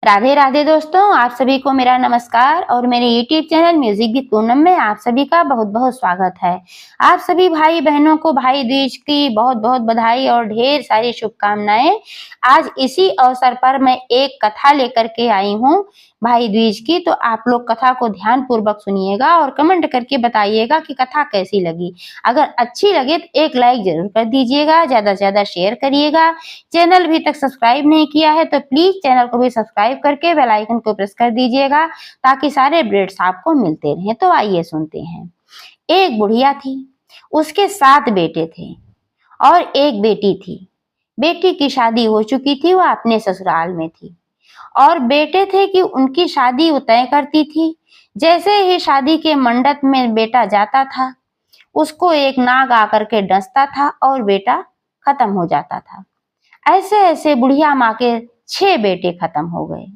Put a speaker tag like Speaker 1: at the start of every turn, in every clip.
Speaker 1: राधे राधे दोस्तों, आप सभी को मेरा नमस्कार और मेरे YouTube channel music with Poonam में आप सभी का बहुत बहुत स्वागत है। आप सभी भाई बहनों को भाई दूज की बहुत बहुत बधाई और ढेर सारी शुभकामनाएं। आज इसी अवसर पर मैं एक कथा लेकर के आई हूँ भाई दूज की, तो आप लोग कथा को ध्यान पूर्वक सुनिएगा और कमेंट करके बताइएगा कि कथा कैसी लगी। अगर अच्छी लगे तो एक लाइक जरूर कर दीजिएगा, ज्यादा से ज्यादा शेयर करिएगा। चैनल अभी तक सब्सक्राइब नहीं किया है तो प्लीज चैनल को भी सब्सक्राइब करके बेल आइकन को प्रेस कर दीजिएगा ताकि सारे अपडेट्स आपको मिलते रहें। तो आइए सुनते हैं। एक बुढ़िया थी, उसके 7 बेटे थे और एक बेटी थी। बेटी की शादी हो चुकी थी, वह अपने ससुराल में थी और बेटे थे कि उनकी शादी वो तय करती थी। जैसे ही शादी के मंडप में बेटा जाता था, उसको एक नाग आकर के डसता था और बेटा खत्म हो जाता था। ऐसे ऐसे बुढ़िया माँ के 6 बेटे खत्म हो गए।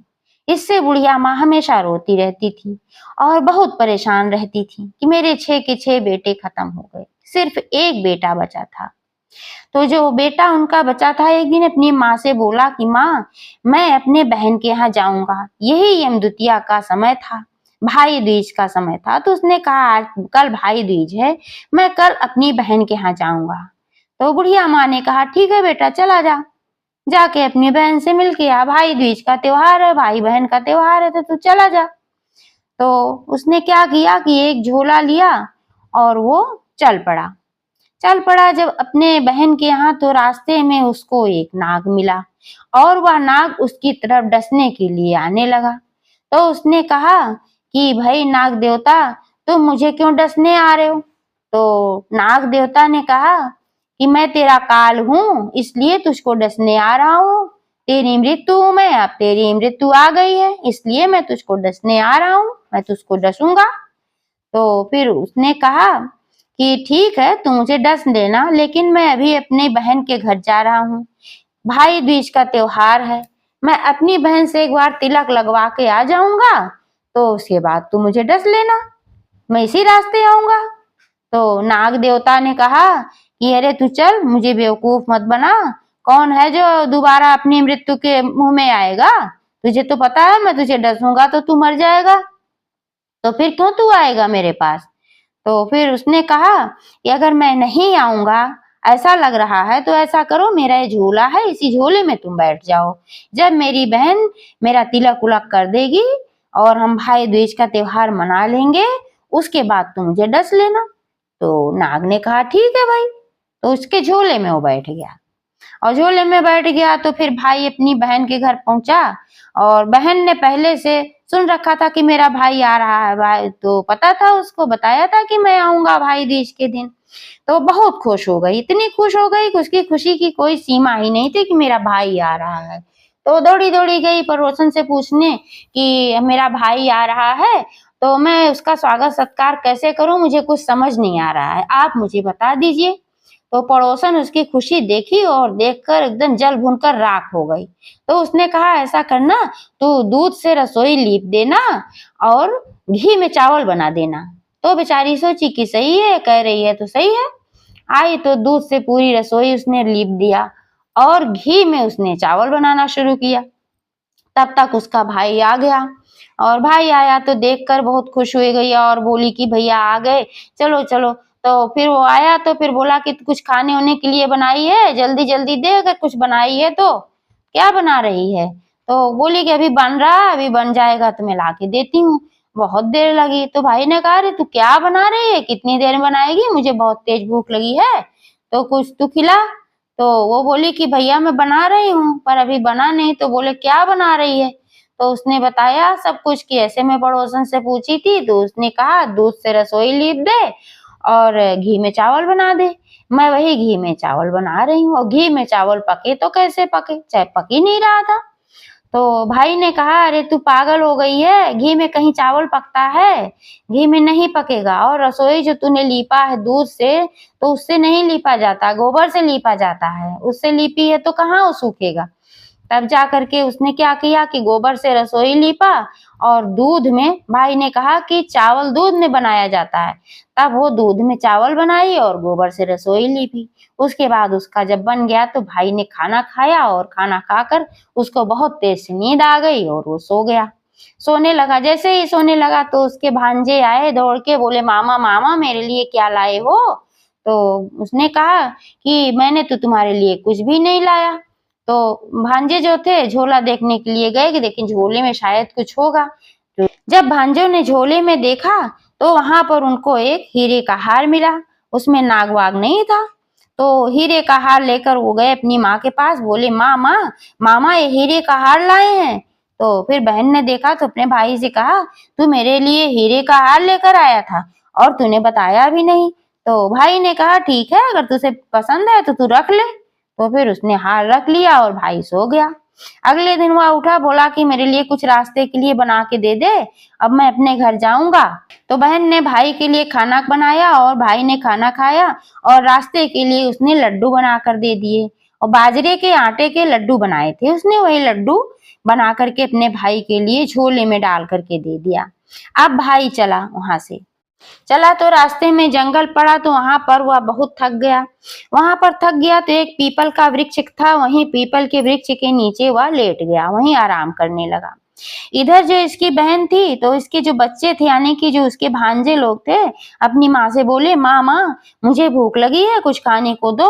Speaker 1: इससे बुढ़िया माँ हमेशा रोती रहती थी और बहुत परेशान रहती थी कि मेरे 6 के 6 बेटे खत्म हो गए, सिर्फ एक बेटा बचा था। तो जो बेटा उनका बचा था, एक दिन अपनी माँ से बोला कि माँ, मैं अपने बहन के यहाँ जाऊंगा। यही यमद्वितीया का समय था, भाई दूज का समय था। तो उसने कहा आज कल भाई दूज है, मैं कल अपनी बहन के यहाँ जाऊंगा। तो बुढ़िया माँ ने कहा ठीक है बेटा, चला जा, जाके अपनी बहन से मिल के आ। भाई दूज का त्योहार है, भाई बहन का त्योहार है, तो तू चला जा। तो उसने क्या किया कि एक झोला लिया और वो चल पड़ा। जब अपने बहन के यहाँ, तो रास्ते में उसको एक नाग मिला और वह नाग उसकी तरफ डसने के लिए आने लगा। तो उसने कहा कि भाई नाग देवता, तुम मुझे क्यों डसने आ रहे हो? तो नाग देवता ने कहा कि मैं तेरा काल हूँ, इसलिए तुझको डसने आ रहा हूँ। तेरी मृत्यु हूँ मैं, अब तेरी मृत्यु आ गई है, इसलिए मैं तुझको डसने आ रहा हूँ, मैं तुझको डसूंगा। तो फिर उसने कहा कि ठीक है, तू मुझे डस देना, लेकिन मैं अभी अपनी बहन के घर जा रहा हूँ, भाई दूज का त्योहार है, मैं अपनी बहन से एक बार तिलक लगवा के आ जाऊंगा, तो उसके बाद तू मुझे डस लेना, मैं इसी रास्ते आऊंगा। तो नाग देवता ने कहा कि अरे तू चल, मुझे बेवकूफ मत बना, कौन है जो दोबारा अपनी मृत्यु के मुंह में आएगा? तुझे तो पता है मैं तुझे डसूंगा तो तू मर जाएगा, तो फिर क्यों तू आएगा मेरे पास? तो फिर उसने कहा कि अगर मैं नहीं आऊंगा, ऐसा लग रहा है, तो ऐसा करो, मेरा ये झोला है, इसी झोले में तुम बैठ जाओ। जब मेरी बहन मेरा तिलक उलक कर देगी और हम भाई दूज का त्योहार मना लेंगे, उसके बाद तुम मुझे डस लेना। तो नाग ने कहा ठीक है भाई। तो उसके झोले में वो बैठ गया और झोले में बैठ गया। तो फिर भाई अपनी बहन के घर पहुंचा और बहन ने पहले से सुन रखा था कि मेरा भाई आ रहा है, भाई तो पता था, उसको बताया था कि मैं आऊंगा भाई दूज के दिन। तो बहुत खुश हो गई, इतनी खुश हो गई कि उसकी खुशी की कोई सीमा ही नहीं थी कि मेरा भाई आ रहा है। तो दौड़ी दौड़ी गई पड़ोसन से पूछने कि मेरा भाई आ रहा है, तो मैं उसका स्वागत सत्कार कैसे करूं, मुझे कुछ समझ नहीं आ रहा है, आप मुझे बता दीजिए। तो पड़ोसन उसकी खुशी देखी और देखकर एकदम जल भुनकर राख हो गई। तो उसने कहा ऐसा करना, तू दूध से रसोई लीप देना और घी में चावल बना देना। तो बेचारी सोची कि सही है, कह रही है तो सही है। आई तो दूध से पूरी रसोई उसने लीप दिया और घी में उसने चावल बनाना शुरू किया। तब तक उसका भाई आ गया और भाई आया तो देखकर बहुत खुश हो गई और बोली कि भैया आ गए, चलो चलो। तो फिर वो आया तो फिर बोला कि कुछ खाने होने के लिए बनाई है, जल्दी जल्दी दे, अगर कुछ बनाई है तो। क्या बना रही है? तो बोली कि अभी बन रहा है, अभी बन जाएगा तो मैं ला के देती हूँ। बहुत देर लगी। तो भाई ने कहा अरे तू क्या बना रही है, कितनी देर में बनाएगी, मुझे बहुत तेज भूख लगी है, तो कुछ तू खिला। तो वो बोली कि भैया मैं बना रही हूँ, पर अभी बना नहीं। तो बोले क्या बना रही है? तो उसने बताया सब कुछ कि ऐसे मैं पड़ोसन से पूछी थी, तो उसने कहा दूध से रसोई लीप दे और घी में चावल बना दे। मैं वही घी में चावल बना रही हूँ और घी में चावल पके तो कैसे पके, चाहे पक ही नहीं रहा था। तो भाई ने कहा अरे तू पागल हो गई है, घी में कहीं चावल पकता है? घी में नहीं पकेगा, और रसोई जो तूने लीपा है दूध से, तो उससे नहीं लीपा जाता, गोबर से लीपा जाता है, उससे लीपी है तो कहाँ वो सूखेगा। तब जा करके उसने क्या किया कि गोबर से रसोई लीपा और दूध में, भाई ने कहा कि चावल दूध में बनाया जाता है, तब वो दूध में चावल बनाई और गोबर से रसोई लीपी। उसके बाद उसका जब बन गया तो भाई ने खाना खाया और खाना खाकर उसको बहुत तेज से नींद आ गई और वो सो गया। सोने लगा, जैसे ही सोने लगा तो उसके भांजे आए दौड़ के, बोले मामा मामा मेरे लिए क्या लाए हो? तो उसने कहा कि मैंने तो तुम्हारे लिए कुछ भी नहीं लाया। तो भांजे जो थे झोला देखने के लिए गए कि लेकिन झोले में शायद कुछ होगा। तो जब भांजों ने झोले में देखा तो वहां पर उनको एक हीरे का हार मिला, उसमें नाग वाग नहीं था। तो हीरे का हार लेकर वो गए अपनी माँ के पास, बोले माँ माँ मामा ये हीरे का हार लाए हैं। तो फिर बहन ने देखा तो अपने भाई से कहा तू मेरे लिए हीरे का हार लेकर आया था और तूने बताया भी नहीं। तो भाई ने कहा ठीक है, अगर तुझे पसंद है तो तू रख ले। तो फिर उसने हार रख लिया और भाई सो गया। अगले दिन वह उठा, बोला कि मेरे लिए कुछ रास्ते के लिए बना के दे दे, अब मैं अपने घर जाऊंगा। तो बहन ने भाई के लिए खाना बनाया और भाई ने खाना खाया और रास्ते के लिए उसने लड्डू बनाकर दे दिए और बाजरे के आटे के लड्डू बनाए थे उसने, वही लड्डू बना करके अपने भाई के लिए झोले में डाल करके दे दिया। अब भाई चला, वहां से चला तो रास्ते में जंगल पड़ा तो वहां पर वह बहुत थक गया। वहां पर थक गया तो एक पीपल का वृक्ष था, वहीं पीपल के वृक्ष के नीचे वह लेट गया, वहीं आराम करने लगा। इधर जो इसकी बहन थी तो इसके जो बच्चे थे यानी कि जो उसके भांजे लोग थे, अपनी माँ से बोले माँ माँ मुझे भूख लगी है, कुछ खाने को दो।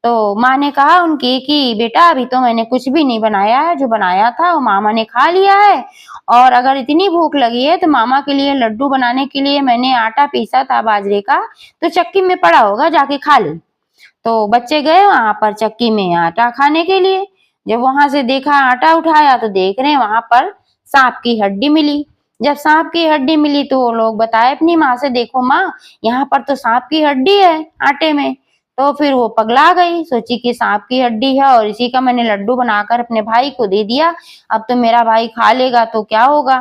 Speaker 1: तो माँ ने कहा उनकी कि बेटा अभी तो मैंने कुछ भी नहीं बनाया है, जो बनाया था वो मामा ने खा लिया है, और अगर इतनी भूख लगी है तो मामा के लिए लड्डू बनाने के लिए मैंने आटा पीसा था बाजरे का, तो चक्की में पड़ा होगा, जाके खा ले। तो बच्चे गए वहां पर चक्की में आटा खाने के लिए। जब वहां से देखा आटा उठाया तो देख रहे हैं वहां पर सांप की हड्डी मिली। जब सांप की हड्डी मिली तो वो लोग बताए अपनी माँ से, देखो माँ यहाँ पर तो सांप की हड्डी है आटे में। तो फिर वो पगला गई, सोची कि सांप की हड्डी है और इसी का मैंने लड्डू बनाकर अपने भाई को दे दिया, अब तो मेरा भाई खा लेगा तो क्या होगा।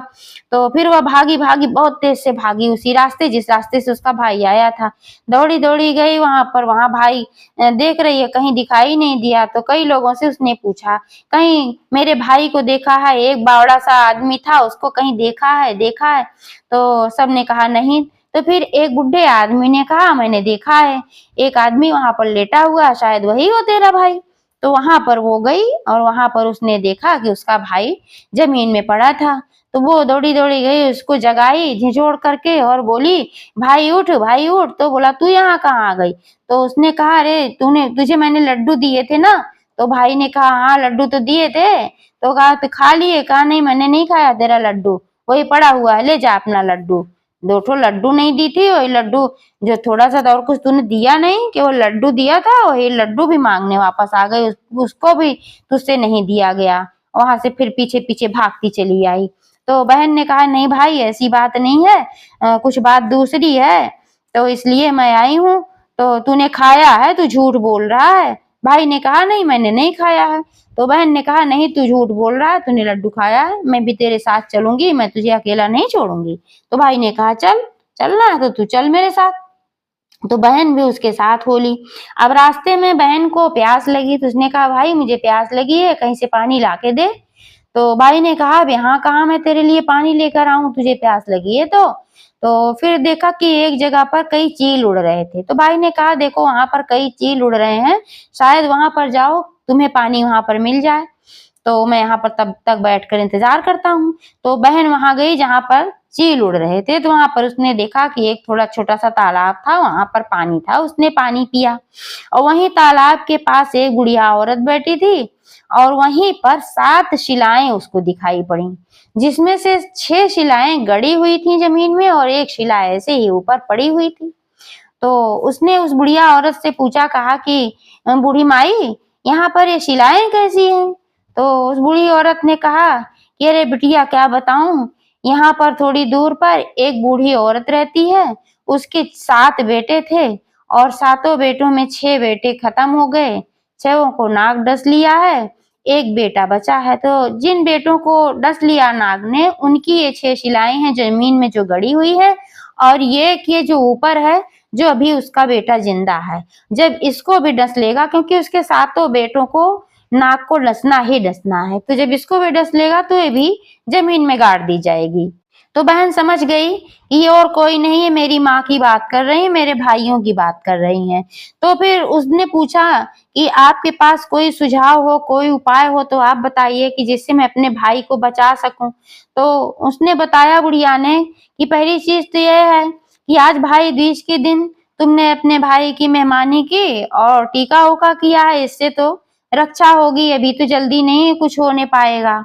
Speaker 1: तो फिर वह भागी भागी, बहुत तेज से भागी उसी रास्ते जिस रास्ते से उसका भाई आया था। दौड़ी दौड़ी गई वहां पर, वहां भाई देख रही है कहीं दिखाई नहीं दिया। तो कई लोगों से उसने पूछा कहीं मेरे भाई को देखा है, एक बावड़ा सा आदमी था उसको कहीं देखा है, देखा है? तो सबने कहा नहीं। तो फिर एक बुढ़े आदमी ने कहा मैंने देखा है, एक आदमी वहां पर लेटा हुआ, शायद वही हो तेरा भाई। तो वहां पर वो गई और वहां पर उसने देखा कि उसका भाई जमीन में पड़ा था। तो वो दौड़ी दौड़ी गई, उसको जगाई झिझोड़ करके और बोली भाई उठ भाई उठ। तो बोला तू यहाँ कहाँ आ गई? तो उसने कहा अरे तूने, तुझे मैंने लड्डू दिए थे ना। तो भाई ने कहा हाँ लड्डू तो दिए थे। तो कहा तो खा लिए? कहा नहीं मैंने नहीं खाया तेरा लड्डू, वही पड़ा हुआ है, ले जा अपना लड्डू। दो ठो लड्डू नहीं दी थी, वही लड्डू जो थोड़ा सा था और कुछ तूने दिया नहीं, कि वो लड्डू दिया था वही लड्डू भी मांगने वापस आ गई, उसको भी तुझसे नहीं दिया गया। वहां से फिर पीछे पीछे भागती चली आई। तो बहन ने कहा नहीं भाई ऐसी बात नहीं है, कुछ बात दूसरी है, तो इसलिए मैं आई हूँ। तो तूने खाया है, तू झूठ बोल रहा है। भाई ने कहा नहीं मैंने नहीं खाया है। तो बहन ने कहा नहीं तू झूठ बोल रहा है, तूने लड्डू खाया है, मैं भी तेरे साथ चलूंगी, मैं तुझे अकेला नहीं छोड़ूंगी। तो भाई ने कहा चल, चलना है तो तू चल मेरे साथ। तो बहन भी उसके साथ होली। अब रास्ते में बहन को प्यास लगी तो उसने कहा भाई मुझे प्यास लगी है, कहीं से पानी ला के दे। तो भाई ने कहा अब यहाँ कहाँ मैं तेरे लिए पानी लेकर आऊं, तुझे प्यास लगी है तो फिर देखा कि एक जगह पर कई चील उड़ रहे थे। तो भाई ने कहा देखो वहां पर कई चील उड़ रहे हैं, शायद वहां पर जाओ तुम्हें पानी वहां पर मिल जाए। तो मैं यहाँ पर तब तक बैठकर इंतजार करता हूँ। तो बहन वहां गई जहां पर चील उड़ रहे थे, तो वहां पर उसने देखा कि एक थोड़ा छोटा सा तालाब था, वहां पर पानी था, उसने पानी पिया। और वहीं तालाब के पास एक बुढ़िया औरत बैठी थी और वहीं पर 7 शिलाएं उसको दिखाई पड़ी, जिसमें से 6 शिलाएं गड़ी हुई थी जमीन में और एक शिला ऐसे ही ऊपर पड़ी हुई थी। तो उसने उस बुढ़िया औरत से पूछा, कहा कि बूढ़ी माई यहाँ पर ये शिलाएं कैसी हैं? तो उस बूढ़ी औरत ने कहा कि अरे बिटिया क्या बताऊं, यहाँ पर थोड़ी दूर पर एक बूढ़ी औरत रहती है, उसके 7 बेटे थे और 7 बेटों में 6 बेटे खत्म हो गए, 6 को नाग डस लिया है, एक बेटा बचा है। तो जिन बेटों को डस लिया नाग ने, उनकी ये 6 शिलाएं हैं जमीन में जो गड़ी हुई है, और ये जो ऊपर है जो अभी उसका बेटा जिंदा है, जब इसको भी डस लेगा, क्योंकि उसके 7 बेटों को नाक को डसना ही डसना है, तो जब इसको भी डस लेगा तो ये भी जमीन में गाड़ दी जाएगी। तो बहन समझ गई कि ये और कोई नहीं है, मेरी माँ की बात कर रही है, मेरे भाइयों की बात कर रही हैं। तो फिर उसने पूछा कि आपके पास कोई सुझाव हो, कोई उपाय हो तो आप बताइए कि जिससे मैं अपने भाई को बचा सकूं। तो उसने बताया बुढ़िया ने कि पहली चीज तो यह है कि आज भाई दूज के दिन तुमने अपने भाई की मेहमानी की और टीका उका किया है, इससे तो रक्षा होगी, अभी तो जल्दी नहीं कुछ होने पाएगा,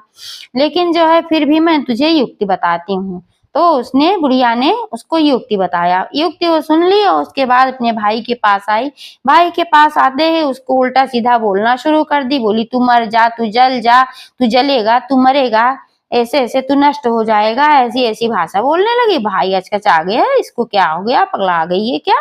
Speaker 1: लेकिन जो है फिर भी मैं तुझे युक्ति बताती हूँ। तो उसने बुढ़िया ने उसको युक्ति बताया, युक्ति वो सुन ली और उसके बाद अपने भाई के पास आई। भाई के पास आते ही उसको उल्टा सीधा बोलना शुरू कर दी, बोली तू मर जा, तू जल जा, तू जलेगा, तू मरेगा, ऐसे ऐसे तू नष्ट हो जाएगा, ऐसी ऐसी भाषा बोलने लगी। भाई अचकचा गया, इसको क्या हो गया, पगला गई है क्या।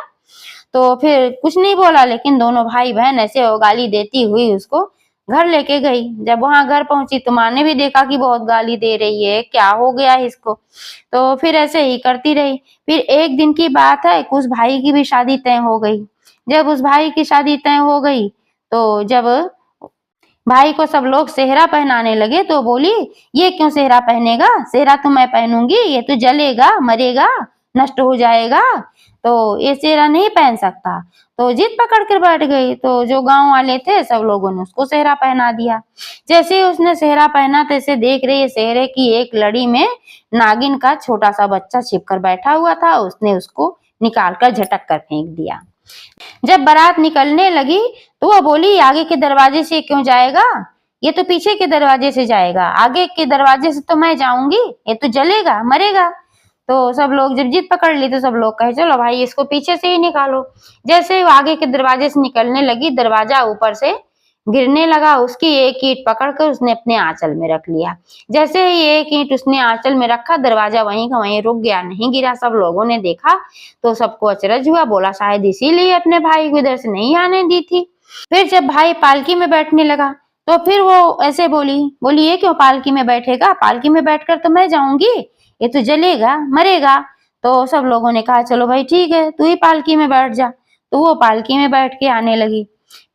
Speaker 1: तो फिर कुछ नहीं बोला, लेकिन दोनों भाई बहन ऐसे वो गाली देती हुई उसको घर लेके गई। जब वहां घर पहुंची तो माँ ने भी देखा कि बहुत गाली दे रही है, क्या हो गया है इसको। तो फिर ऐसे ही करती रही। फिर एक दिन की बात है, उस भाई की भी शादी तय हो गई। जब उस भाई की शादी तय हो गई तो जब भाई को सब लोग सेहरा पहनाने लगे तो बोली ये क्यों सेहरा पहनेगा, सेहरा तो मैं पहनूंगी, ये तो जलेगा, मरेगा, नष्ट हो जाएगा, तो ये सेहरा नहीं पहन सकता। तो जिद पकड़ कर बैठ गई। तो जो गांव वाले थे सब लोगों ने उसको सेहरा पहना दिया। जैसे ही उसने सेहरा पहना तैसे देख रही है सेहरे की एक लड़ी में नागिन का छोटा सा बच्चा छिप कर बैठा हुआ था। उसने उसको निकाल कर झटक कर फेंक दिया। जब बारात निकलने लगी तो वो बोली आगे के दरवाजे से क्यों जाएगा, ये तो पीछे के दरवाजे से जाएगा, आगे के दरवाजे से तो मैं जाऊंगी, ये तो जलेगा, मरेगा। तो सब लोग जब जिद पकड़ ली तो सब लोग कहे चलो भाई इसको पीछे से ही निकालो। जैसे वो आगे के दरवाजे से निकलने लगी, दरवाजा ऊपर से गिरने लगा। उसकी एक ईंट पकड़कर उसने अपने आंचल में रख लिया। जैसे ही एक ईंट उसने आंचल में रखा, दरवाजा वहीं का वहीं रुक गया, नहीं गिरा। सब लोगों ने देखा तो सबको अचरज हुआ, बोला शायद इसीलिए अपने भाई को इधर से नहीं आने दी थी। फिर जब भाई पालकी में बैठने लगा तो फिर वो ऐसे बोली ये क्यों पालकी में बैठेगा, पालकी में बैठकर तो मैं जाऊंगी, ये तो जलेगा, मरेगा। तो सब लोगों ने कहा चलो भाई ठीक है, तू ही पालकी में बैठ जा। तो वो पालकी में बैठ के आने लगी।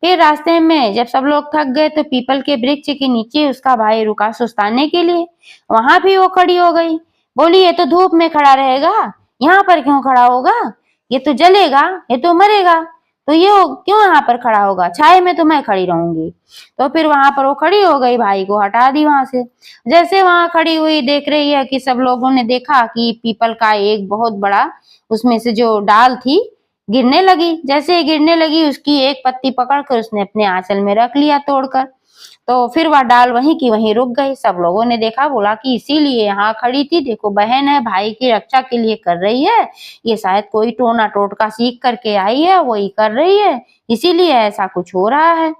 Speaker 1: फिर रास्ते में जब सब लोग थक गए तो पीपल के वृक्ष के नीचे उसका भाई रुका सुस्ताने के लिए। वहां भी वो खड़ी हो गई, बोली ये तो धूप में खड़ा रहेगा, यहाँ पर क्यों खड़ा होगा, ये तो जलेगा, ये तो मरेगा, तो ये क्यों यहाँ पर खड़ा होगा, छाए में तो मैं खड़ी रहूंगी। तो फिर वहां पर वो खड़ी हो गई, भाई को हटा दी वहां से। जैसे वहां खड़ी हुई देख रही है कि सब लोगों ने देखा कि पीपल का एक बहुत बड़ा उसमें से जो डाल थी गिरने लगी। जैसे ही गिरने लगी उसकी एक पत्ती पकड़कर उसने अपने आंचल में रख लिया तोड़कर। तो फिर वह डाल वहीं की वहीं रुक गई। सब लोगों ने देखा, बोला कि इसीलिए यहाँ खड़ी थी, देखो बहन है, भाई की रक्षा के लिए कर रही है, ये शायद कोई टोना टोटका सीख करके आई है, वही कर रही है, इसीलिए ऐसा कुछ हो रहा है।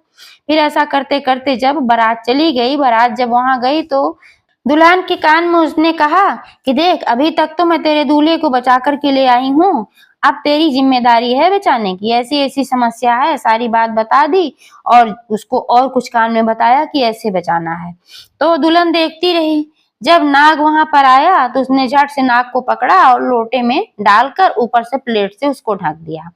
Speaker 1: फिर ऐसा करते करते जब बारात चली गई, बारात जब वहां गई तो दुल्हन के कान में उसने कहा कि देख अभी तक तो मैं तेरे दूल्हे को बचा करके ले आई हूँ, अब तेरी जिम्मेदारी है बचाने की, ऐसी ऐसी समस्या है, सारी बात बता दी और उसको और कुछ कान में बताया कि ऐसे बचाना है। तो दुल्हन देखती रही। जब नाग वहां पर आया तो उसने झट से नाग को पकड़ा और लोटे में डालकर ऊपर से प्लेट से उसको ढक दिया,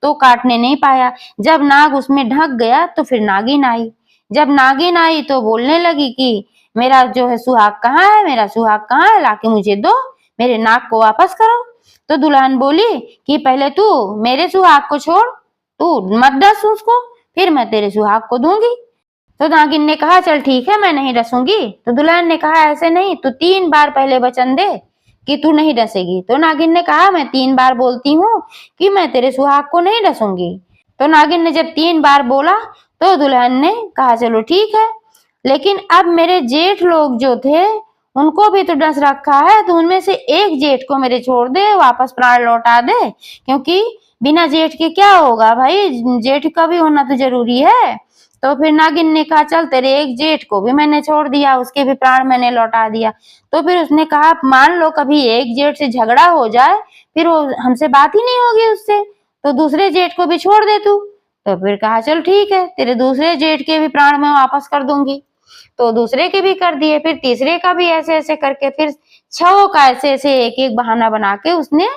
Speaker 1: तो काटने नहीं पाया। जब नाग उसमें ढक गया तो फिर नागिन आई। जब नागिन आई तो बोलने लगी कि मेरा जो है सुहाग कहाँ है, मेरा सुहाग कहाँ है, लाके मुझे दो, मेरे नाग को वापस करो। तो दुल्हन बोली कि पहले तू मेरे सुहाग को छोड़, तू मत डस उसको, फिर मैं तेरे सुहाग को दूंगी। तो नागिन ने कहा चल ठीक है मैं नहीं डसूंगी। तो दुल्हन ने कहा ऐसे नहीं, तू 3 बार पहले वचन दे कि तू नहीं डसेगी। तो नागिन ने कहा मैं 3 बार बोलती हूँ कि मैं तेरे सुहाग को नहीं डसूंगी। तो नागिन ने जब 3 बार बोला तो दुल्हन ने कहा चलो ठीक है, लेकिन अब मेरे जेठ लोग जो थे उनको भी तो डस रखा है, तो उनमें से एक जेठ को मेरे छोड़ दे, वापस प्राण लौटा दे, क्योंकि बिना जेठ के क्या होगा भाई, जेठ का भी होना तो जरूरी है। तो फिर नागिन ने कहा चल तेरे एक जेठ को भी मैंने छोड़ दिया, उसके भी प्राण मैंने लौटा दिया। तो फिर उसने कहा मान लो कभी एक जेठ से झगड़ा हो जाए, फिर वो हमसे बात ही नहीं होगी उससे, तो दूसरे जेठ को भी छोड़ दे तू। तो फिर कहा चल ठीक है, तेरे दूसरे जेठ के भी प्राण मैं वापस कर दूंगी। तो दूसरे के भी कर दिए, फिर तीसरे का भी ऐसे ऐसे करके फिर 6 का ऐसे ऐसे एक एक बहाना बना के उसने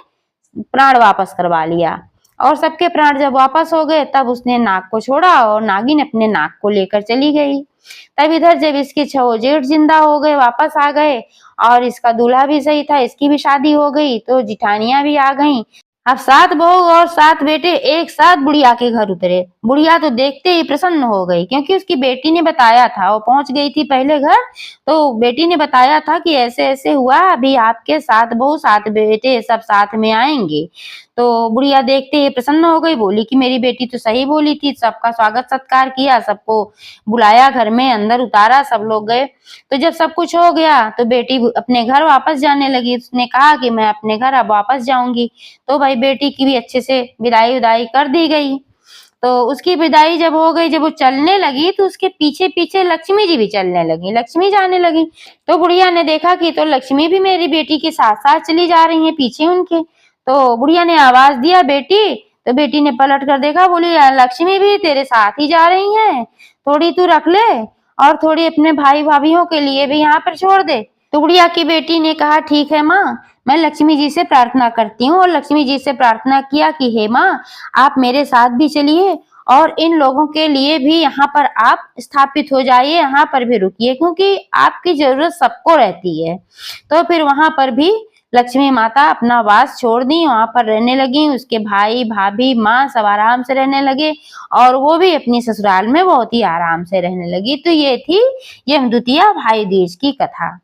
Speaker 1: प्राण वापस करवा लिया। और सबके प्राण जब वापस हो गए तब उसने नाग को छोड़ा और नागिन अपने नाग को लेकर चली गई। तब इधर जब इसके 6 जेठ जिंदा हो गए, वापस आ गए और इसका दूल्हा भी सही था, इसकी भी शादी हो गई, तो जिठानियां भी आ गईं। अब 7 बहू और 7 बेटे एक साथ बुढ़िया के घर उतरे। बुढ़िया तो देखते ही प्रसन्न हो गई, क्योंकि उसकी बेटी ने बताया था, वो पहुंच गई थी पहले घर, तो बेटी ने बताया था कि ऐसे ऐसे हुआ, अभी आपके 7 बहू 7 बेटे सब साथ में आएंगे। तो बुढ़िया देखते ही प्रसन्न हो गई, बोली कि मेरी बेटी तो सही बोली थी। सबका स्वागत सत्कार किया, सबको बुलाया, घर में अंदर उतारा, सब लोग गए। तो जब सब कुछ हो गया तो बेटी अपने घर वापस जाने लगी। उसने कहा कि मैं अपने घर अब वापस जाऊंगी। तो भाई बेटी की भी अच्छे से विदाई उदाई कर दी गई। तो उसकी विदाई जब हो गई, जब वो चलने लगी, तो उसके पीछे पीछे लक्ष्मी जी भी चलने लगी, लक्ष्मी जाने लगी। तो बुढ़िया ने देखा कि तो लक्ष्मी भी मेरी बेटी के साथ साथ चली जा रही है, पीछे उनके। तो बुढ़िया ने आवाज दिया, बेटी। तो बेटी ने पलट कर देखा, बोली लक्ष्मी भी तेरे साथ ही जा रही है, थोड़ी तू रख ले और थोड़ी अपने भाई भाभीियों के लिए भी यहाँ पर छोड़ दे। तो बुढ़िया की बेटी ने कहा, ठीक है माँ, मैं लक्ष्मी जी से प्रार्थना करती हूँ। और लक्ष्मी जी से प्रार्थना किया कि हे माँ, आप मेरे साथ भी चलिए और इन लोगों के लिए भी यहाँ पर आप स्थापित हो जाइए, यहाँ पर भी रुकिए, क्योंकि आपकी जरूरत सबको रहती है। तो फिर वहां पर भी लक्ष्मी माता अपना वास छोड़ दी, वहां पर रहने लगी। उसके भाई भाभी माँ सब आराम से रहने लगे और वो भी अपनी ससुराल में बहुत ही आराम से रहने लगी। तो ये थी यमद्वितीया भाई दूज की कथा।